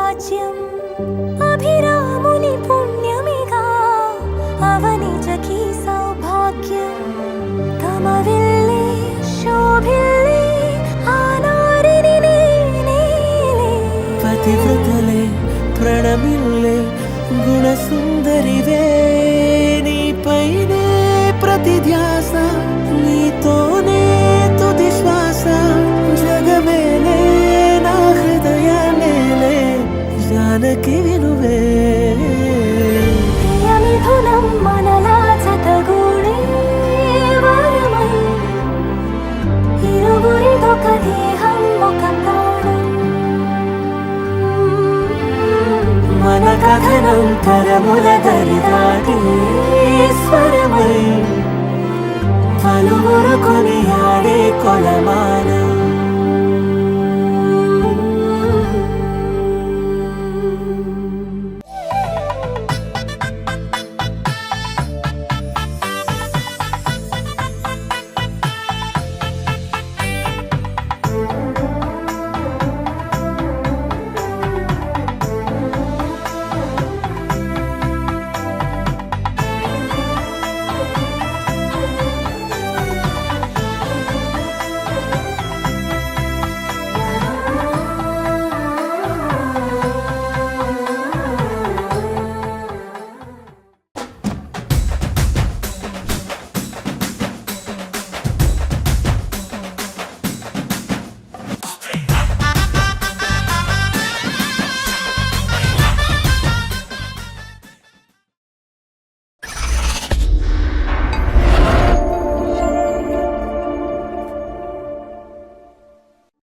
రాజ్యం అభిరాముని పుణ్యమిగా అవనిజకి సౌభాగ్యం తమ విల్లే శోభిల్లే ఆనారిని నేనేలే పతివ్రతలే ప్రణమిల్లే గుణసుందరివే నీపైనే ప్రతి ధ్యాస నీతోనే తుది శ్వాస జగమేలే నా హృదయ నేలే జానకి వినువే ప్రియమిథునం మనలా జతగూడే వరమై ఇరువురిదొక దేహం ఒక ప్రాణం మన కథనం తరముల దరిదాటి స్వరమై పలువురు కొనియాడే కొలమానం